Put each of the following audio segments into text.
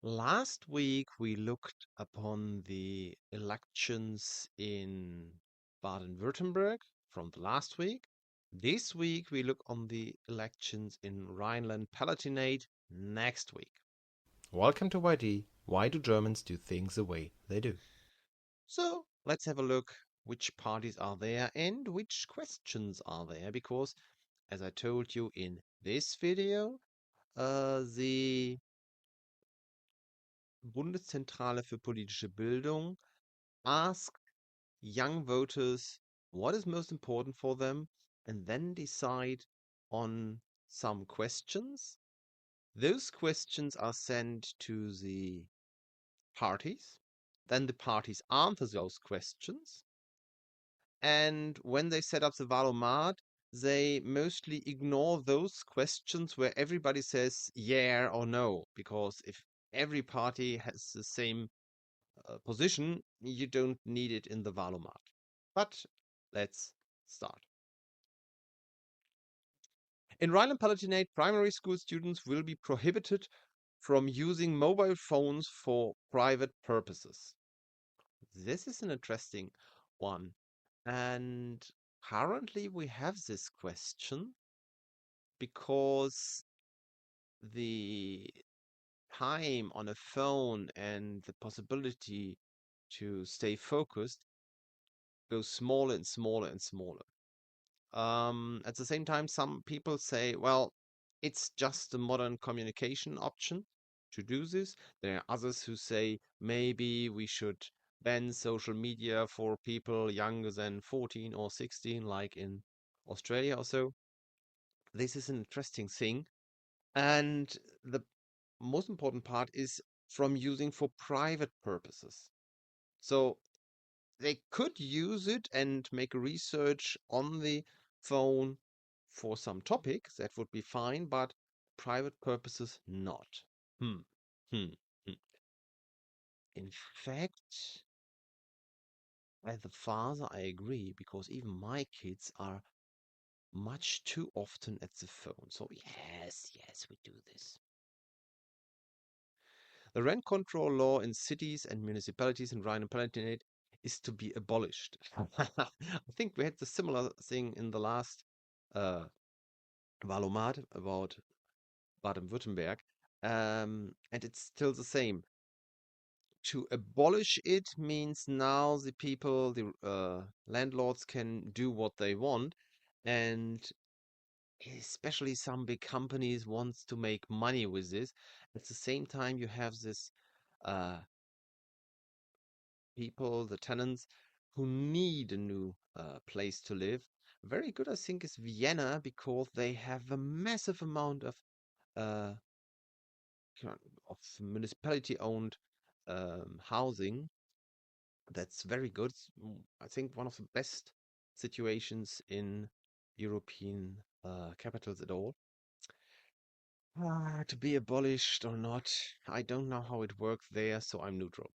Last week we looked upon the elections in Baden-Württemberg from the last week. This week we look on the elections in Rhineland-Palatinate next week. Welcome to YD. Why do Germans do things the way they do? So let's have a look which parties are there and which questions are there, because as I told you in this video, the Bundeszentrale für politische Bildung asked young voters what is most important for them and then decide on some questions. Those questions are sent to the parties. Then the parties answer those questions. And when they set up the Wahl-O-Mat, they mostly ignore those questions where everybody says yeah or no, because if every party has the same position, you don't need it in the Wahl-O-Mat. But let's start. In Rhineland-Palatinate, primary school students will be prohibited from using mobile phones for private purposes. This is an interesting one. And currently we have this question because the time on a phone and the possibility to stay focused goes smaller and smaller and smaller. At the same time, some people say, well, it's just a modern communication option to do this. There are others who say maybe we should ban social media for people younger than 14 or 16, like in Australia or so. This is an interesting thing. And the most important part is from using for private purposes. So they could use it and make research on the phone for some topic, that would be fine, but private purposes not. Hmm. Hmm. Hmm. In fact, as a father, I agree, because even my kids are much too often at the phone. So yes, we do this. The rent control law in cities and municipalities in Rhineland-Palatinate is to be abolished. I think we had the similar thing in the last uh, Wahl-O-Mat about Baden-Württemberg, and it's still the same. To abolish it means now the people, the landlords can do what they want, and especially some big companies wants to make money with this. At the same time, you have this uh, people, the tenants who need a new place to live. Very good, I think, is Vienna because they have a massive amount uh, of municipality-owned housing. That's very good. I think one of the best situations in European capitals at all. To be abolished or not, I don't know how it works there, so I'm neutral.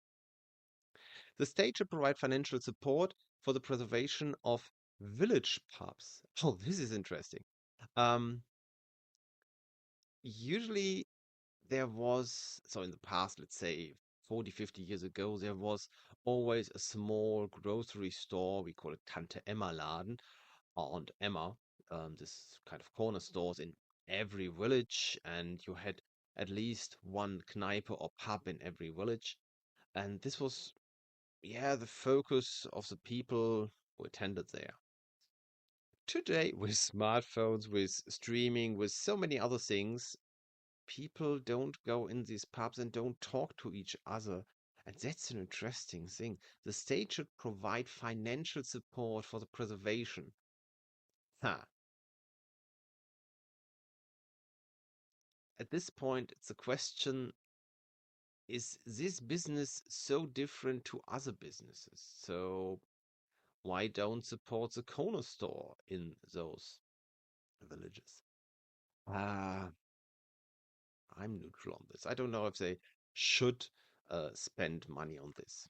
The state should provide financial support for the preservation of village pubs. Oh, this is interesting. Um, Usually there was, so in the past, let's say 40, 50 years ago, there was always a small grocery store. We call it Tante Emma Laden or Aunt Emma, this kind of corner stores in every village. And you had at least one Kneipe or pub in every village. And this was, yeah, the focus of the people who attended there. Today, with smartphones, with streaming, with so many other things, people don't go in these pubs and don't talk to each other. And that's an interesting thing. The state should provide financial support for the preservation. Huh. At this point, it's a question, is this business so different to other businesses? So why don't support the corner store in those villages? Uh, I'm neutral on this. I don't know if they should spend money on this.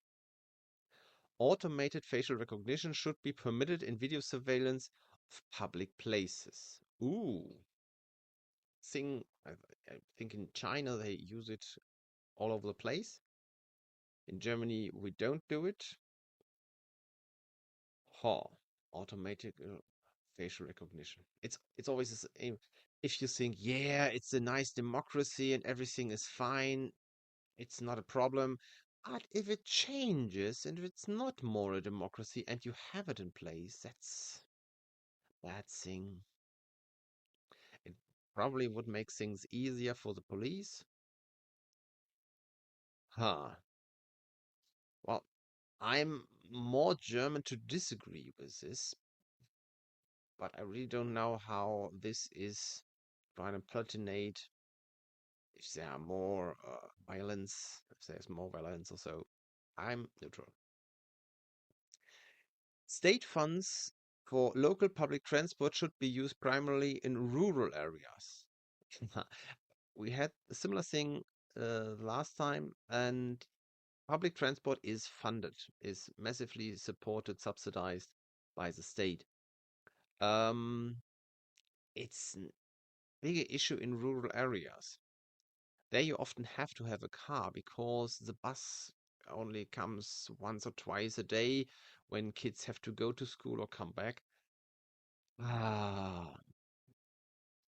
Automated facial recognition should be permitted in video surveillance of public places. Ooh, I think in China they use it all over the place. In Germany, we don't do it. Ha, automatic facial recognition. It's always the same. If you think, yeah, it's a nice democracy and everything is fine, it's not a problem. But if it changes and if it's not more a democracy and you have it in place, that's a bad thing. It probably would make things easier for the police. Huh. Well, I'm more German to disagree with this, but I really don't know how this is Rhineland-Palatinate, if there are more violence, if there's more violence or so. I'm neutral. State funds for local public transport should be used primarily in rural areas. We had a similar thing last time, and public transport is funded, is massively supported, subsidized by the state. Um, it's a bigger issue in rural areas. There you often have to have a car because the bus only comes once or twice a day when kids have to go to school or come back. Ah,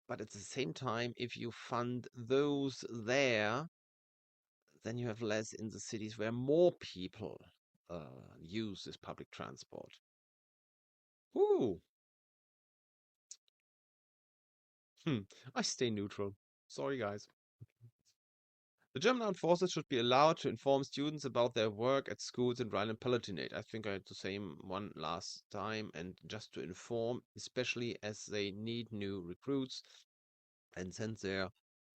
but at the same time, if you fund those there, then you have less in the cities where more people use this public transport. Ooh, hmm, I stay neutral. Sorry, guys. The German armed forces should be allowed to inform students about their work at schools in Rhineland-Palatinate. I think I had the same one last time, and just to inform, especially as they need new recruits and send their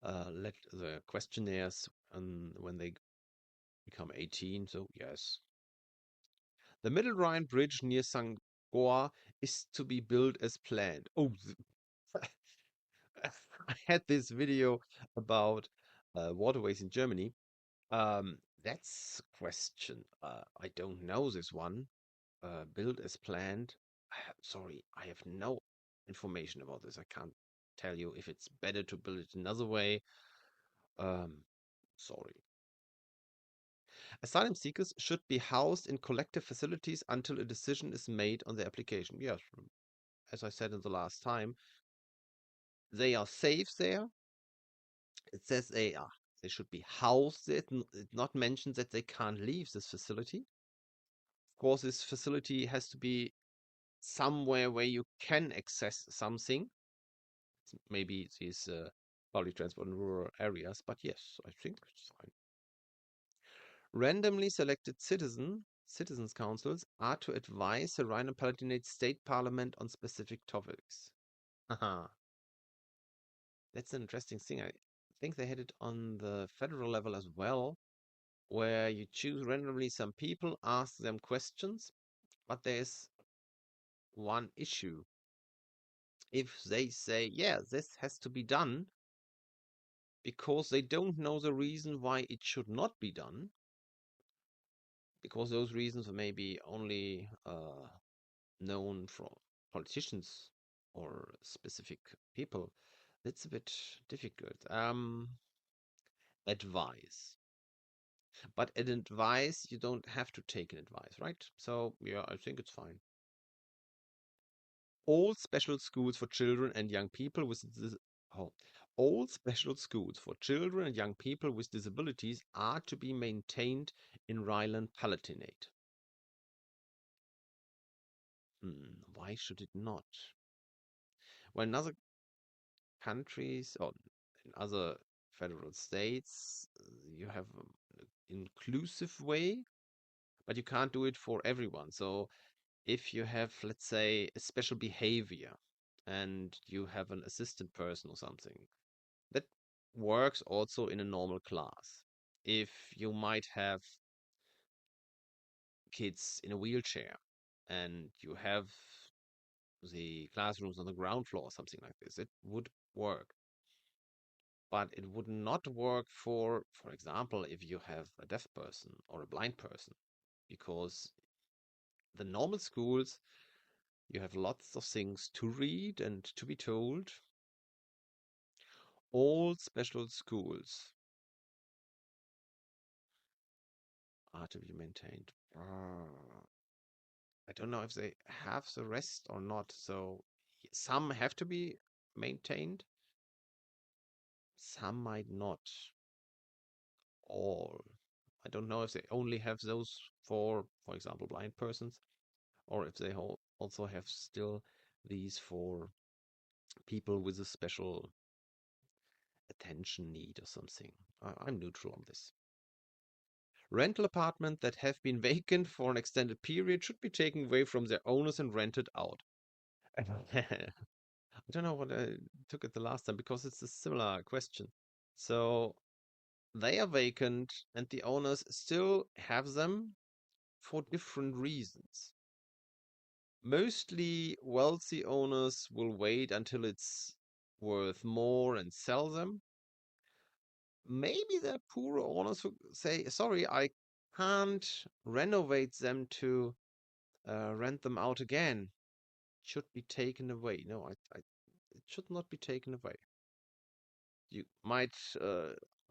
let the questionnaires when they become 18. So yes, the Middle Rhine Bridge near St. Goar is to be built as planned. Oh, I had this video about waterways in Germany. That's a question. I don't know this one. Build as planned. Sorry, I have no information about this. I can't tell you if it's better to build it another way. Um, sorry. Asylum seekers should be housed in collective facilities until a decision is made on their application. Yes, as I said in the last time, they are safe there. It says they should be housed there. It not mentioned that they can't leave this facility. Of course, this facility has to be somewhere where you can access something. Maybe these public transport in rural areas, but yes, I think it's fine. Randomly selected citizens councils are to advise the Rhineland-Palatinate State Parliament on specific topics. Haha, that's an interesting thing. I think they had it on the federal level as well, where you choose randomly some people, ask them questions, but there's one issue. If they say, yeah, this has to be done because they don't know the reason why it should not be done, because those reasons are maybe only known from politicians or specific people, it's a bit difficult. Advice. But an advice, you don't have to take an advice, right? So, yeah, I think it's fine. All special schools for children and young people with oh, all special schools for children and young people with disabilities are to be maintained in Rhineland-Palatinate. Why should it not? Well, in other countries or in other federal states, you have an inclusive way, but you can't do it for everyone. So if you have, let's say, a special behavior and you have an assistant person or something, that works also in a normal class. If you might have kids in a wheelchair and you have the classrooms on the ground floor or something like this, it would work. But it would not work for example, if you have a deaf person or a blind person, because the normal schools, you have lots of things to read and to be told. All special schools are to be maintained. I don't know if they have the rest or not. So some have to be maintained, some might not. All. I don't know if they only have those for example, blind persons, or if they also have still these for people with a special attention need or something. I'm neutral on this. Rental apartments that have been vacant for an extended period should be taken away from their owners and rented out. I don't know what I took it the last time because it's a similar question. So they are vacant and the owners still have them for different reasons. Mostly wealthy owners will wait until it's worth more and sell them. Maybe the poorer owners who say, sorry, I can't renovate them to rent them out again. Should be taken away. No, it should not be taken away. You might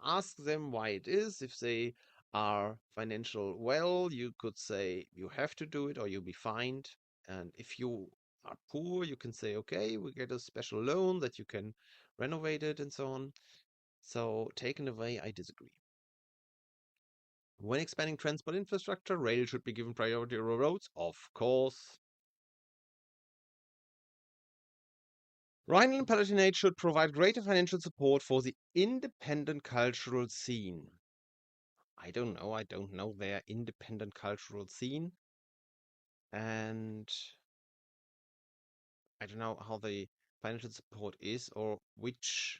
ask them why it is. If they are financial well, you could say you have to do it or you'll be fined. And if you are poor, you can say, okay, we get a special loan that you can renovate it and so on. So taken away, I disagree. When expanding transport infrastructure, rail should be given priority over roads, of course. Rhineland-Palatinate should provide greater financial support for the independent cultural scene. I don't know. I don't know their independent cultural scene. And I don't know how the financial support is or which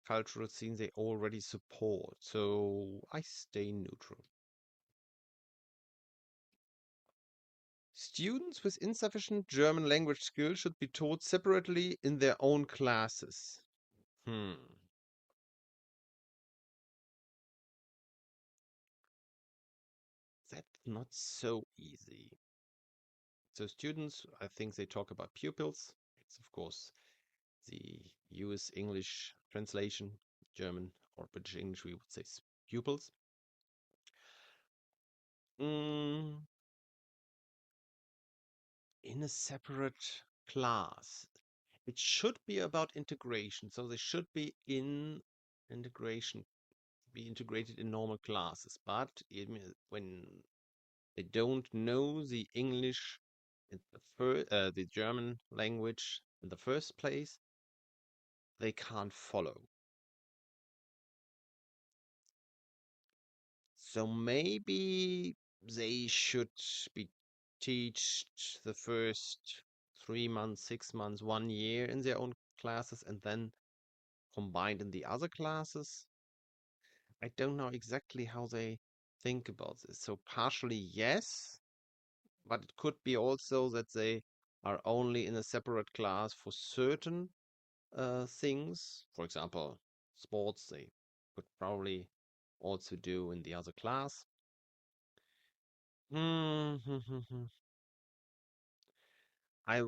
cultural scene they already support. So I stay neutral. Students with insufficient German language skills should be taught separately in their own classes. Hmm. That's not so easy. So students, I think they talk about pupils. It's of course the US English translation, German or British English, we would say pupils. Mm, in a separate class. It should be about integration. So they should be in integration, be integrated in normal classes. But when they don't know the English, the German language in the first place, they can't follow. So maybe they should be teach the first 3 months, 6 months, 1 year in their own classes and then combined in the other classes. I don't know exactly how they think about this. So partially yes, but it could be also that they are only in a separate class for certain things. For example, sports they could probably also do in the other class. I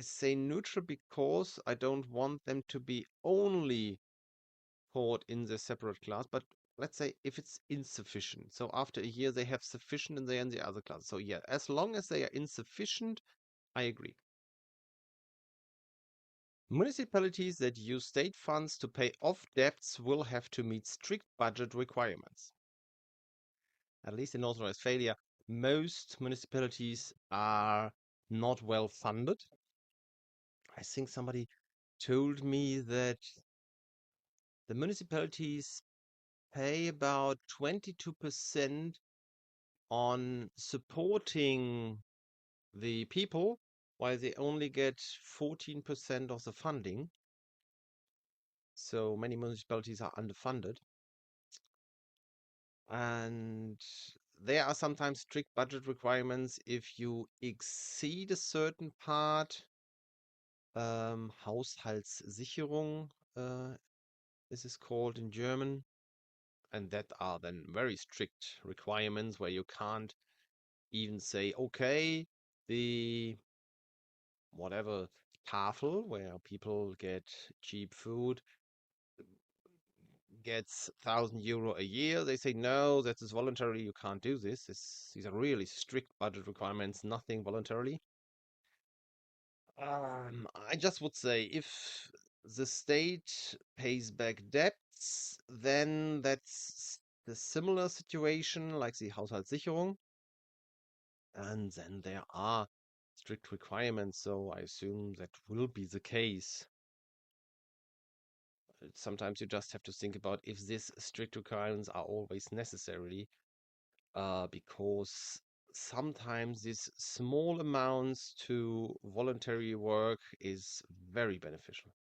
say neutral because I don't want them to be only taught in the separate class, but let's say if it's insufficient. So after a year, they have sufficient and they're in the other class. So yeah, as long as they are insufficient, I agree. Municipalities that use state funds to pay off debts will have to meet strict budget requirements. At least in North Rhine-Westphalia, most municipalities are not well funded. I think somebody told me that the municipalities pay about 22% on supporting the people, while they only get 14% of the funding. So many municipalities are underfunded. And there are sometimes strict budget requirements if you exceed a certain part. Haushaltssicherung this is called in German. And that are then very strict requirements where you can't even say, okay, the whatever Tafel where people get cheap food, gets 1,000 euro a year. They say, no, that is voluntary. You can't do this. These are really strict budget requirements, nothing voluntarily. I just would say if the state pays back debts, then that's the similar situation like the Haushaltssicherung. And then there are strict requirements, so I assume that will be the case. Sometimes you just have to think about if these strict requirements are always necessary, because sometimes these small amounts to voluntary work is very beneficial.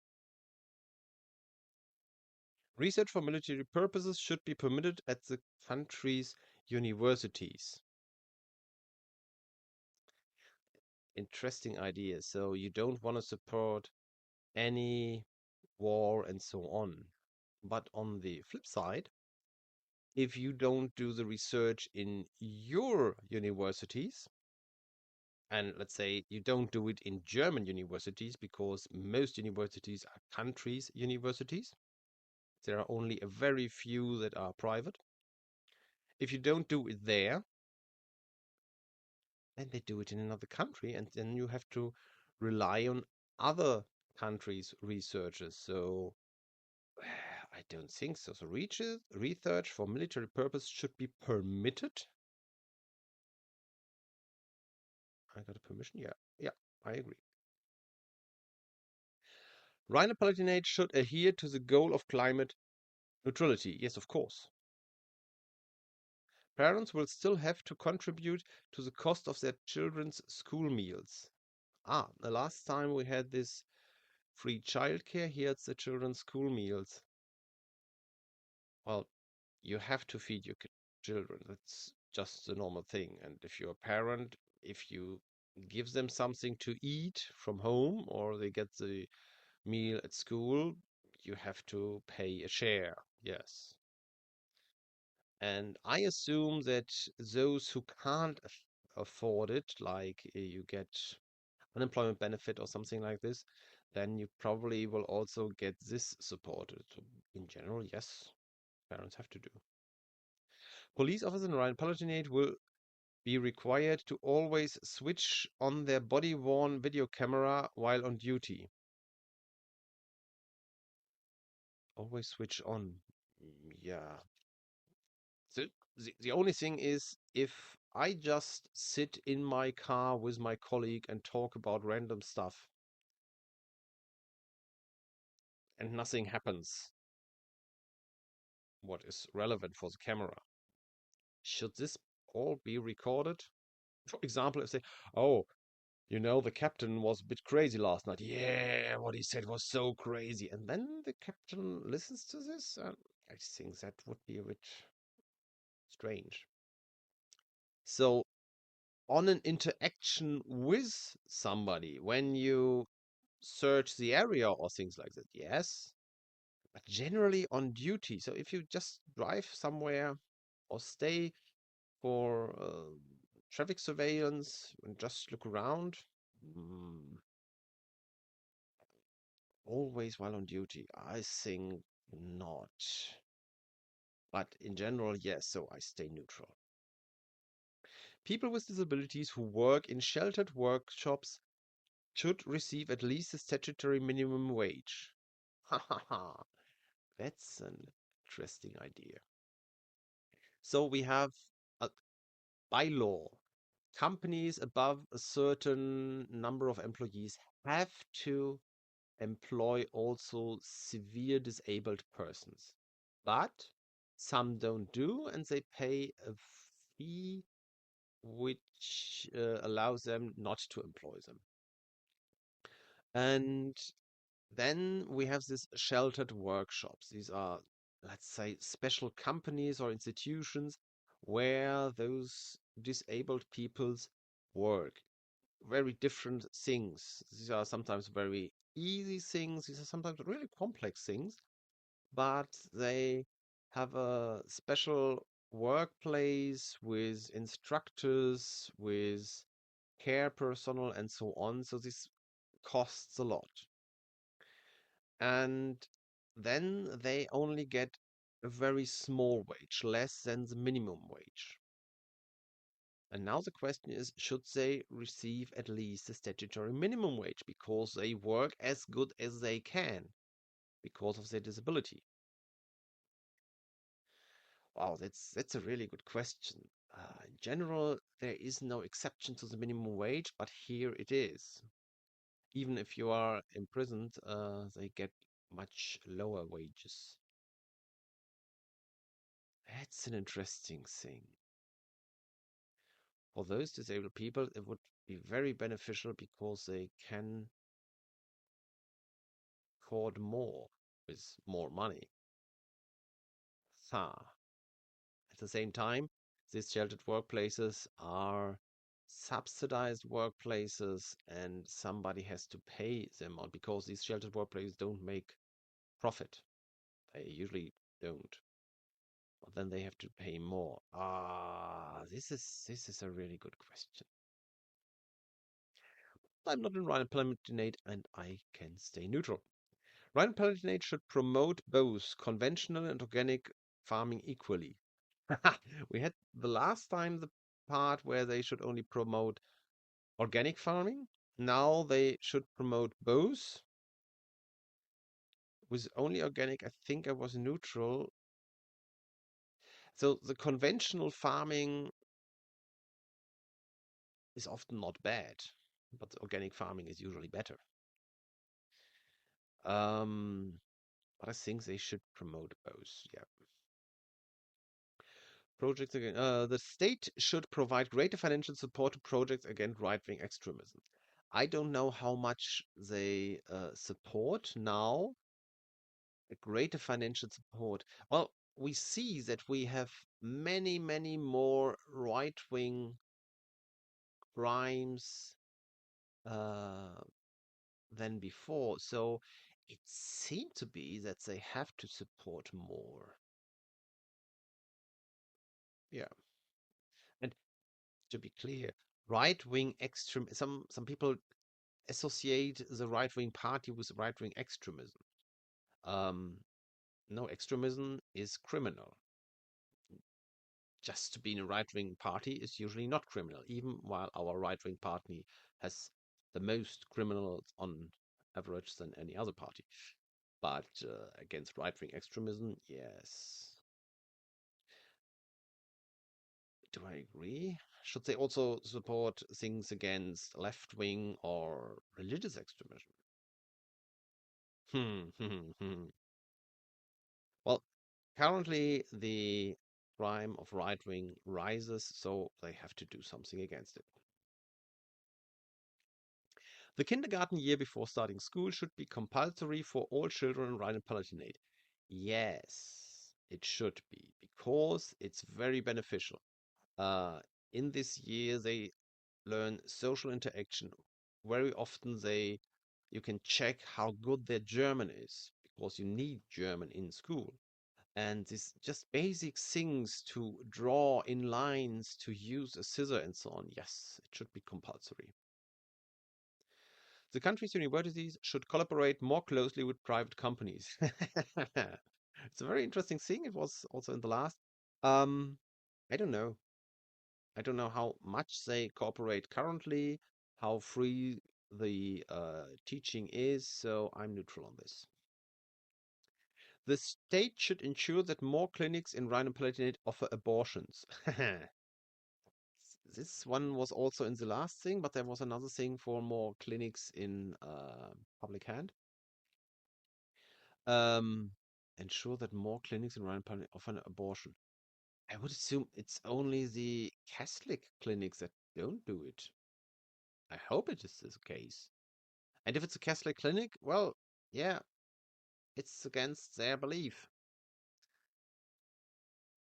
Research for military purposes should be permitted at the country's universities. Interesting idea. So you don't want to support any war and so on. But on the flip side, if you don't do the research in your universities, and let's say you don't do it in German universities because most universities are countries' universities, there are only a very few that are private. If you don't do it there, then they do it in another country, and then you have to rely on other countries' researchers. So I don't think so. So research for military purpose should be permitted. I got a permission? Yeah. Yeah, I agree. Rhineland-Palatinate should adhere to the goal of climate neutrality. Yes, of course. Parents will still have to contribute to the cost of their children's school meals. The last time we had this free childcare, here's the children's school meals. Well, you have to feed your children. That's just the normal thing. And if you're a parent, if you give them something to eat from home or they get the meal at school, you have to pay a share. Yes. And I assume that those who can't afford it, like you get unemployment benefit or something like this, then you probably will also get this supported. In general, yes, parents have to do. Police officers in Rhine-Palatinate will be required to always switch on their body-worn video camera while on duty. Always switch on. Yeah. So the only thing is if I just sit in my car with my colleague and talk about random stuff and nothing happens, what is relevant for the camera? Should this all be recorded? For example, if they, oh, the captain was a bit crazy last night. Yeah, what he said was so crazy. And then the captain listens to this. I think that would be a bit strange. So, on an interaction with somebody, when you search the area or things like that, yes, but generally on duty. So, if you just drive somewhere or stay for traffic surveillance and just look around, mm, always while on duty? I think not. But in general, yes, so I stay neutral. People with disabilities who work in sheltered workshops should receive at least the statutory minimum wage. Ha ha ha. That's an interesting idea. So we have by law, companies above a certain number of employees have to employ also severe disabled persons. But some don't do, and they pay a fee which allows them not to employ them. And then we have these sheltered workshops. These are, let's say, special companies or institutions where those disabled peoples work. Very different things. These are sometimes very easy things. These are sometimes really complex things, but they have a special workplace with instructors, with care personnel, and so on. So this costs a lot. And then they only get a very small wage, less than the minimum wage. And now the question is, should they receive at least the statutory minimum wage because they work as good as they can because of their disability? Wow, that's a really good question. In general, there is no exception to the minimum wage, but here it is. Even if you are imprisoned, they get much lower wages. That's an interesting thing. For those disabled people, it would be very beneficial because they can afford more with more money. Huh. At the same time, these sheltered workplaces are subsidized workplaces and somebody has to pay them out because these sheltered workplaces don't make profit. They usually don't. But then they have to pay more. This is a really good question. I'm not in Rhineland-Palatinate and I can stay neutral. Rhineland-Palatinate should promote both conventional and organic farming equally. We had the last time the part where they should only promote organic farming. Now they should promote both. With only organic, I think I was neutral. So the conventional farming is often not bad, but the organic farming is usually better. Um, but I think they should promote both. Yeah. Projects again. The state should provide greater financial support to projects against right-wing extremism. I don't know how much they support now. A greater financial support. Well, we see that we have many, many more right-wing crimes uh, than before. So it seemed to be that they have to support more. Yeah. And to be clear, right-wing extreme. Some people associate the right-wing party with right-wing extremism. Um, no, extremism is criminal. Just to be in a right-wing party is usually not criminal, even while our right-wing party has the most criminals on average than any other party. But against right-wing extremism, yes. Do I agree? Should they also support things against left-wing or religious extremism? Hmm, hmm, hmm. Well, currently the crime of right wing rises, so they have to do something against it. The kindergarten year before starting school should be compulsory for all children in Rhineland-Palatinate. Yes, it should be, because it's very beneficial. Uh, in this year, they learn social interaction. Very often, you can check how good their German is, because you need German in school. And this just basic things to draw in lines, to use a scissor and so on. Yes, it should be compulsory. The country's universities should collaborate more closely with private companies. It's a very interesting thing. It was also in the last. Um, I don't know. I don't know how much they cooperate currently, how free the teaching is, so I'm neutral on this. The state should ensure that more clinics in Rhineland-Palatinate offer abortions. This one was also in the last thing, but there was another thing for more clinics in public hand. Um, ensure that more clinics in Rhineland-Palatinate offer an abortion. I would assume it's only the Catholic clinics that don't do it. I hope it is the case. And if it's a Catholic clinic, well, yeah, it's against their belief.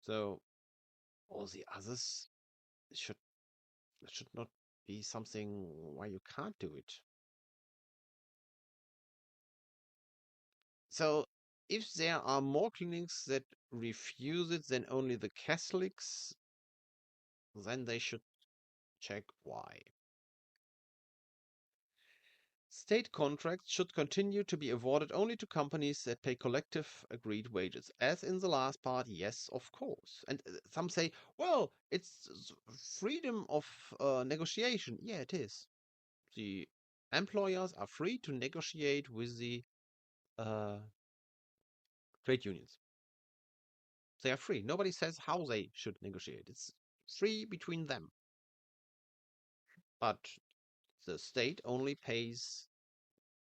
So all the others should should not be something why you can't do it. So if there are more clinics that refuse it than only the Catholics, then they should check why. State contracts should continue to be awarded only to companies that pay collective agreed wages. As in the last part, yes, of course. And some say, well, it's freedom of negotiation. Yeah, it is. The employers are free to negotiate with the uh, trade unions. They are free. Nobody says how they should negotiate. It's free between them. But the state only pays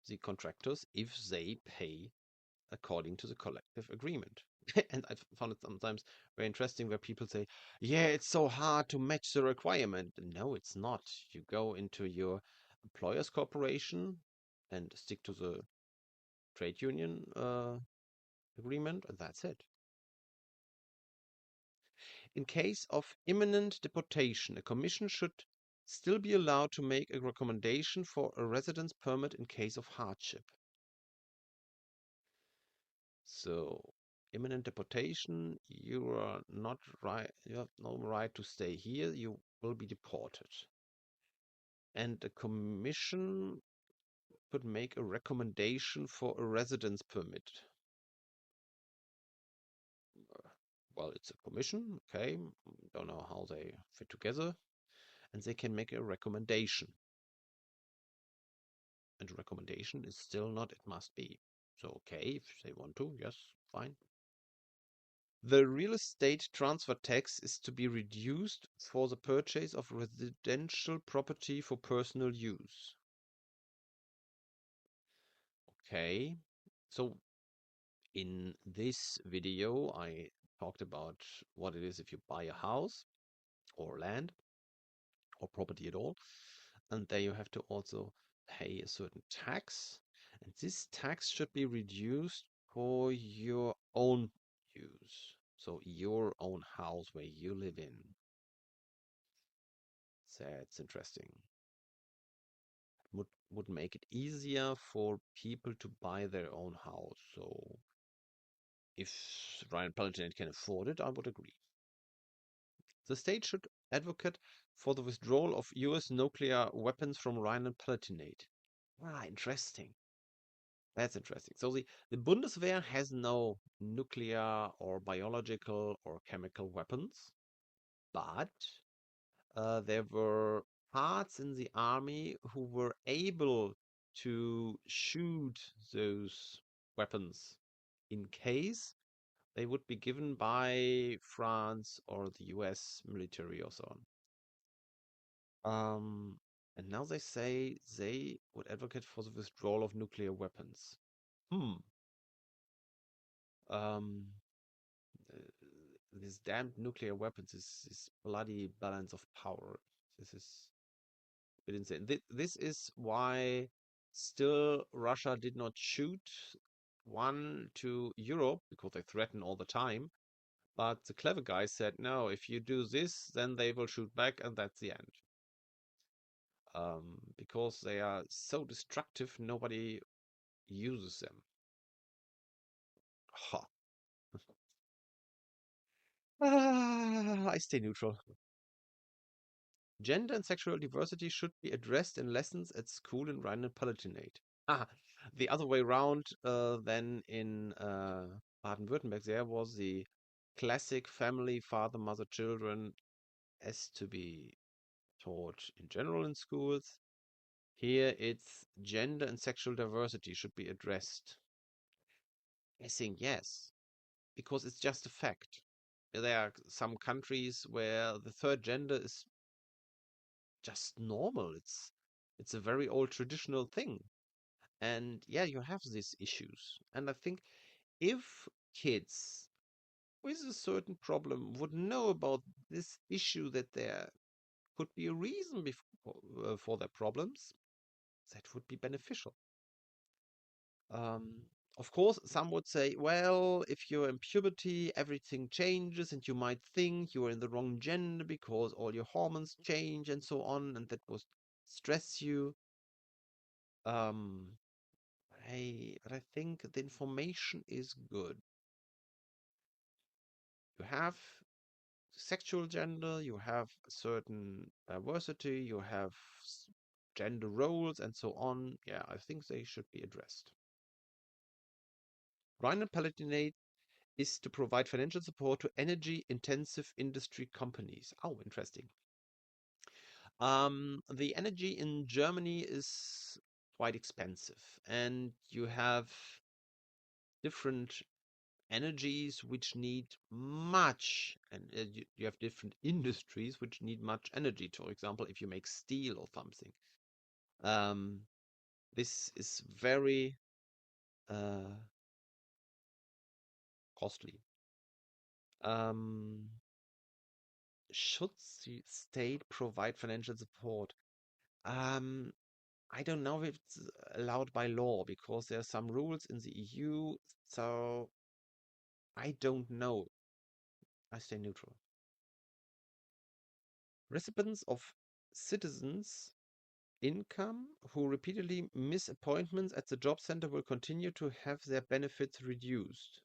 the contractors if they pay according to the collective agreement. And I found it sometimes very interesting where people say, yeah, it's so hard to match the requirement. No, it's not. You go into your employer's corporation and stick to the trade union agreement, and that's it. In case of imminent deportation, a commission should still be allowed to make a recommendation for a residence permit in case of hardship. So, imminent deportation, you are not right, you have no right to stay here, you will be deported. And the commission could make a recommendation for a residence permit. Well, it's a commission, okay, don't know how they fit together, and they can make a recommendation. And the recommendation is still not it must be. So, okay, if they want to, yes, fine. The real estate transfer tax is to be reduced for the purchase of residential property for personal use. Okay, so in this video, I talked about what it is if you buy a house or land or property at all. And there you have to also pay a certain tax. And this tax should be reduced for your own use. So your own house where you live in. That's interesting. Would make it easier for people to buy their own house. So if Rhineland-Palatinate can afford it, I would agree. The state should advocate for the withdrawal of US nuclear weapons from Rhineland-Palatinate. Ah, interesting. That's interesting. So the Bundeswehr has no nuclear or biological or chemical weapons, but there were parts in the army who were able to shoot those weapons in case they would be given by France or the US military or so on. And now they say they would advocate for the withdrawal of nuclear weapons. Hmm. Um, uh, this damned nuclear weapons, this bloody balance of power. This is a bit insane. This is why still Russia did not shoot one to Europe because they threaten all the time. But the clever guy said, no, if you do this, then they will shoot back, and that's the end. Because they are so destructive, nobody uses them. Ha. I stay neutral. Gender and sexual diversity should be addressed in lessons at school in Rhineland-Palatinate. Ah, the other way around than in Baden-Württemberg. There was the classic family, father, mother, children, as to be taught in general in schools. Here it's gender and sexual diversity should be addressed. I think yes, because it's just a fact. There are some countries where the third gender is just normal. It's a very old traditional thing. And yeah, you have these issues. And I think if kids with a certain problem would know about this issue that there could be a reason before, for their problems, that would be beneficial. Um, of course, some would say, well, if you're in puberty, everything changes, and you might think you're in the wrong gender because all your hormones change and so on, and that will stress you. Um, but I think the information is good. You have sexual gender, you have a certain diversity, you have gender roles and so on. Yeah, I think they should be addressed. Rhineland-Palatinate is to provide financial support to energy-intensive industry companies. Oh, interesting. The energy in Germany is quite expensive, and you have different energies which need much, and you have different industries which need much energy. For example, if you make steel or something, um, this is very uh, costly. Um, should the state provide financial support? Um, I don't know if it's allowed by law because there are some rules in the EU, so I don't know. I stay neutral. Recipients of citizens' income who repeatedly miss appointments at the job center will continue to have their benefits reduced.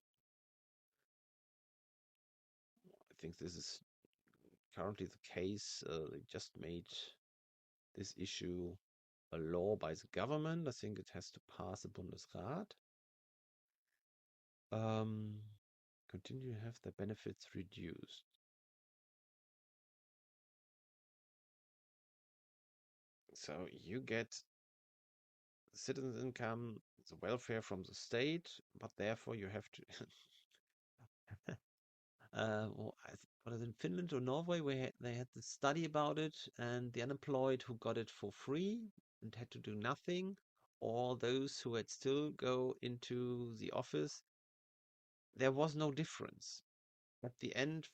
I think this is currently the case. They just made this issue a law by the government. I think it has to pass the Bundesrat. Um, continue to have their benefits reduced. So you get citizens' income, the welfare from the state, but therefore you have to. Well, what is it, in Finland or Norway, where they had the study about it, and the unemployed who got it for free and had to do nothing, or those who had still go into the office, there was no difference. At the end,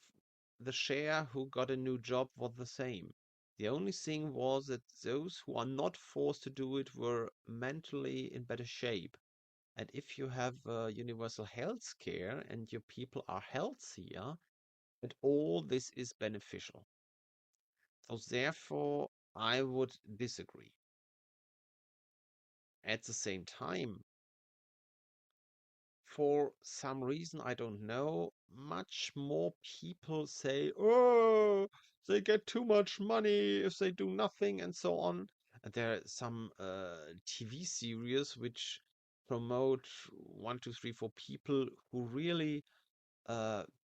the share who got a new job was the same. The only thing was that those who are not forced to do it were mentally in better shape. And if you have universal health care and your people are healthier, and all this is beneficial. So therefore, I would disagree. At the same time, for some reason I don't know, much more people say, "Oh, they get too much money if they do nothing," and so on. And there are some TV series which promote one, two, three, four people who really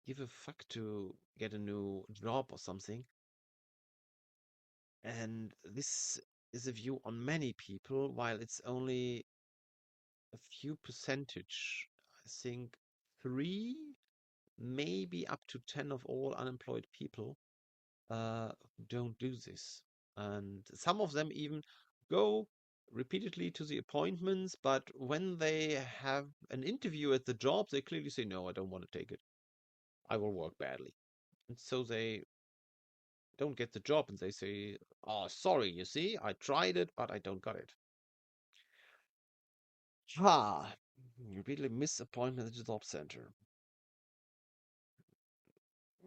give a fuck to get a new job or something. And this is a view on many people, while it's only a few percentage. I think three, maybe up to 10 of all unemployed people don't do this. And some of them even go repeatedly to the appointments, but when they have an interview at the job, they clearly say, no, I don't want to take it. I will work badly. And so they don't get the job and they say, oh, sorry, you see, I tried it, but I don't got it. Ah, you really miss appointment at the job center.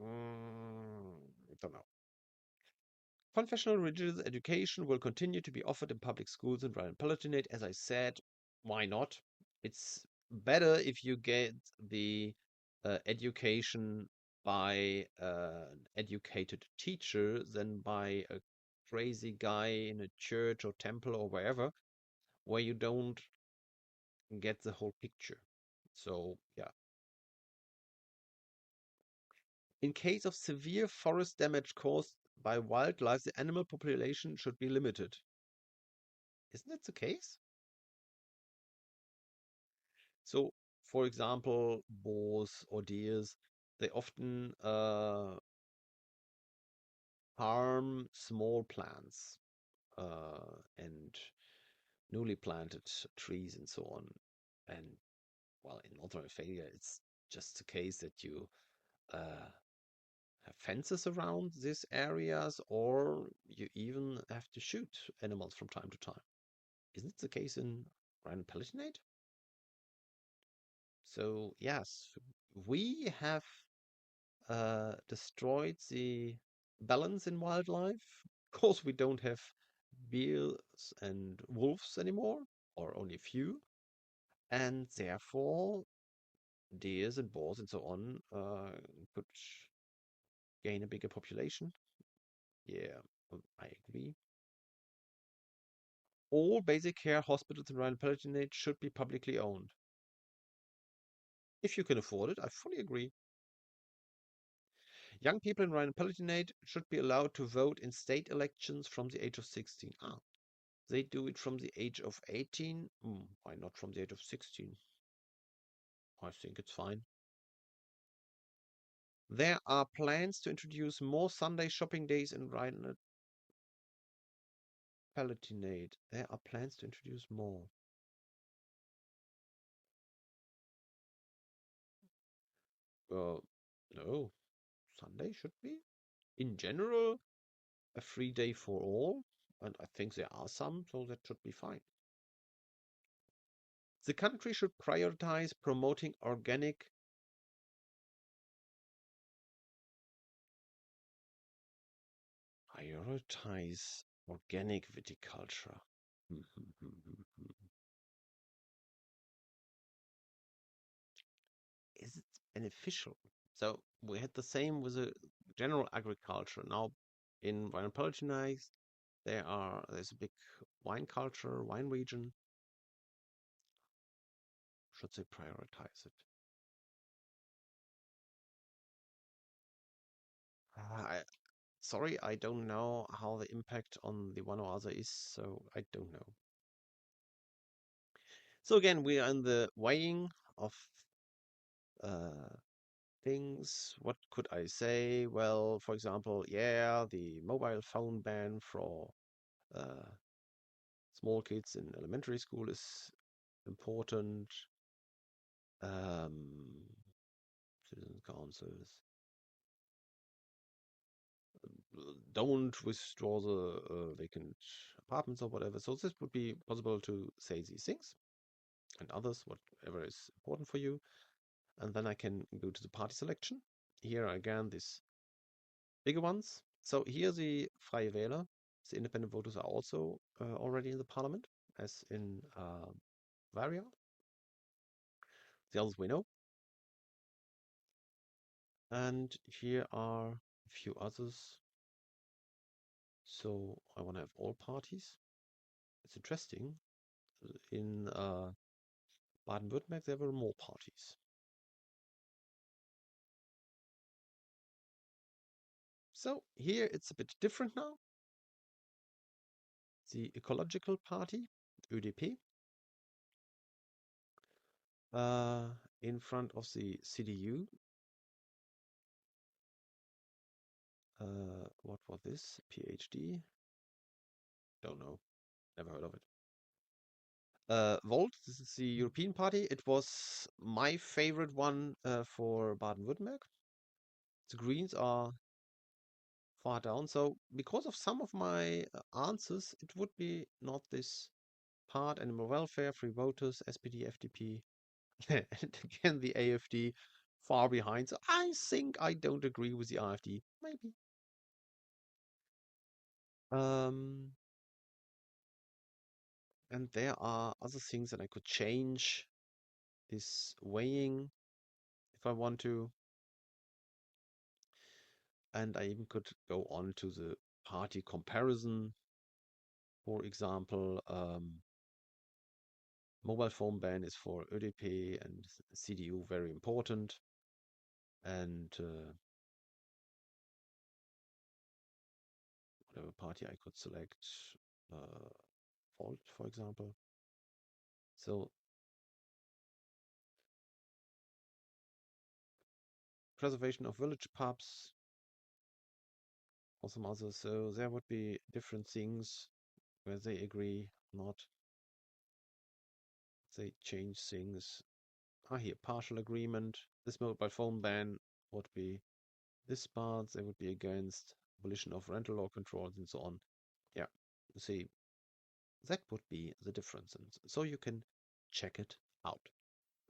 I don't know. Confessional religious education will continue to be offered in public schools in Rhineland-Palatinate. As I said, why not? It's better if you get the education by an educated teacher than by a crazy guy in a church or temple or wherever, where you don't get the whole picture. So, yeah. In case of severe forest damage caused by wildlife, the animal population should be limited. Isn't that the case? So, for example, boars or deers, they often harm small plants and newly planted trees and so on. And well, in North Rhine-Westphalia, it's just the case that you uh, have fences around these areas, or you even have to shoot animals from time to time. Isn't it the case in Rhineland-Palatinate? So yes, we have destroyed the balance in wildlife. Of course, we don't have bears and wolves anymore, or only a few, and therefore deers and boars and so on could gain a bigger population. Yeah, I agree. all basic care hospitals in Rhineland-Palatinate should be publicly owned. If you can afford it, I fully agree. Young people in Rhineland-Palatinate should be allowed to vote in state elections from the age of 16. Ah, they do it from the age of 18? Why not from the age of 16? I think it's fine. There are plans to introduce more Sunday shopping days in Rhineland-Palatinate. There are plans to introduce more. No, Sunday should be, in general, a free day for all, and I think there are some, so that should be fine. The country should prioritize promoting organic viticulture. Is it beneficial? So we had the same with the general agriculture. Now in Rhineland-Palatinate, there's a big wine culture, wine region. Should they prioritize it? Sorry, I don't know how the impact on the one or other is, so I don't know. So again, we are in the weighing of things. What could I say? Well, for example, yeah, the mobile phone ban for small kids in elementary school is important. Citizen councils don't withdraw the vacant apartments or whatever. So this would be possible to say these things and others, whatever is important for you. And then I can go to the party selection. Here again, these bigger ones. So here the Freie Wähler, the independent voters are also already in the parliament, as in Bavaria. The others we know. And here are a few others. So I want to have all parties. It's interesting. In Baden-Württemberg, there were more parties. So here it's a bit different now. The Ecological Party, ÖDP, in front of the CDU. What was this? PhD? Don't know. Never heard of it. Volt, this is the European Party. It was my favorite one for Baden-Württemberg. The Greens are far down. So because of some of my answers, it would be not this part: animal welfare, free voters, SPD, FDP, and again the AfD far behind. So I think I don't agree with the AfD. Maybe. And there are other things that I could change this weighing if I want to. And I even could go on to the party comparison. For example, mobile phone ban is for ÖDP and CDU very important. And whatever party I could select, Volt, for example. So preservation of village pubs or some others. So there would be different things where they agree, not. They change things. Here, partial agreement. This mobile phone ban would be this part. They would be against abolition of rental law controls and so on. Yeah, you see, that would be the difference. And so you can check it out.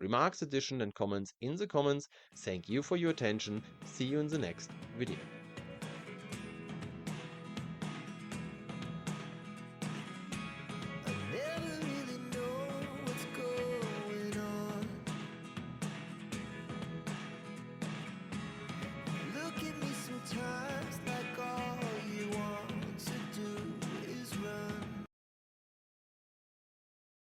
Remarks, addition, and comments in the comments. Thank you for your attention. See you in the next video.